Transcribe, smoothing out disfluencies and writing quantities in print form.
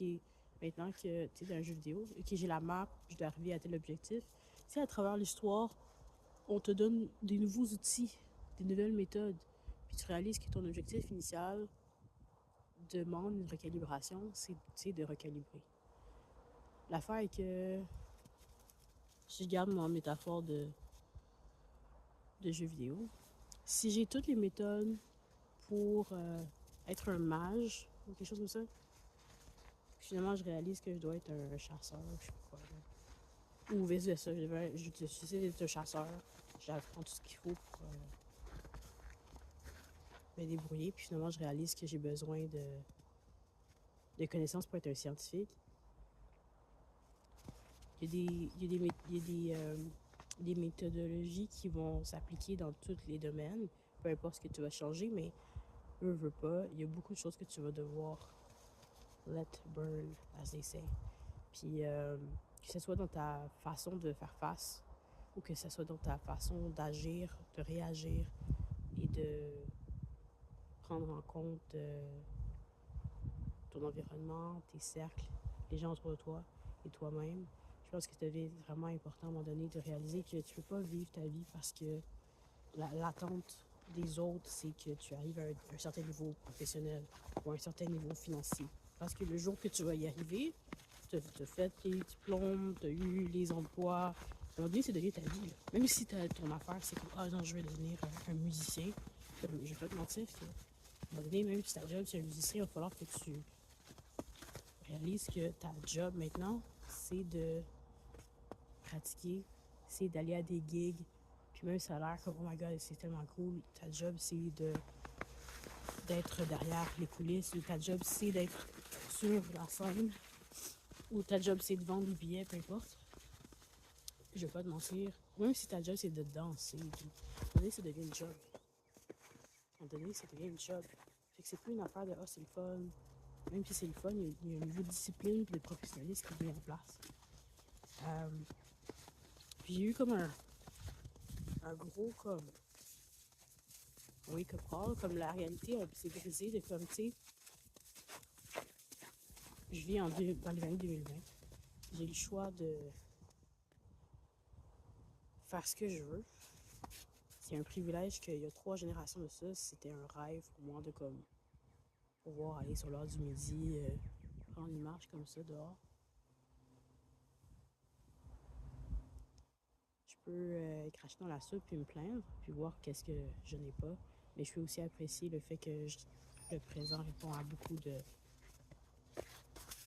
OK, maintenant que tu es dans un jeu vidéo, OK, j'ai la map, je dois arriver à tel objectif. Tu sais, à travers l'histoire, on te donne des nouveaux outils, des nouvelles méthodes. Puis tu réalises que ton objectif initial demande une recalibration, c'est de recalibrer. L'affaire est que, si je garde mon métaphore de jeu vidéo, si j'ai toutes les méthodes pour être un mage ou quelque chose comme ça, finalement je réalise que je dois être un chasseur, je sais pas quoi. Ou vice-versa, je suis d'être un chasseur, j'apprends tout ce qu'il faut pour me débrouiller, puis finalement je réalise que j'ai besoin de connaissances pour être un scientifique. Il y a des méthodologies qui vont s'appliquer dans tous les domaines, peu importe ce que tu vas changer, mais veux pas, il y a beaucoup de choses que tu vas devoir let burn, as they say. Puis que ce soit dans ta façon de faire face ou que ce soit dans ta façon d'agir, de réagir et de prendre en compte ton environnement, tes cercles, les gens autour de toi et toi-même. Je pense que ça devient vraiment important à un moment donné de réaliser que tu ne peux pas vivre ta vie parce que l'attente des autres, c'est que tu arrives à un certain niveau professionnel ou à un certain niveau financier. Parce que le jour que tu vas y arriver, tu as fait tes diplômes, tu as eu les emplois. À un moment donné, c'est devient ta vie. Là. Même si ton affaire, c'est que ah non, je vais devenir un musicien. Je vais pas te mentir que, à un moment donné, même si ta job, c'est un musicien, il va falloir que tu réalises que ta job maintenant, c'est de pratiquer, c'est d'aller à des gigs. Puis même ça a l'air comme oh my god, c'est tellement cool. Ta job, c'est d'être derrière les coulisses. Ou ta job, c'est d'être sur la scène. Ou ta job, c'est de vendre des billets, peu importe. Je vais pas te mentir. Même si ta job, c'est de danser. Puis, à un moment donné, ça devient une job. À un moment donné, ça devient une job. Fait que c'est plus une affaire de c'est le fun. Même si c'est le fun, il y a un niveau de discipline et de professionnalisme qui est mis en place. Puis j'ai eu comme un gros comme wake-up call, comme la réalité s'est brisée de comme, tu sais, je vis dans l'année 2020. J'ai le choix de faire ce que je veux. C'est un privilège qu'il y a 3 générations de ça. C'était un rêve pour moi de comme pouvoir aller sur l'heure du midi, prendre une marche comme ça dehors. Je peux cracher dans la soupe puis me plaindre, puis voir qu'est-ce que je n'ai pas. Mais je peux aussi apprécier le fait que le présent répond à beaucoup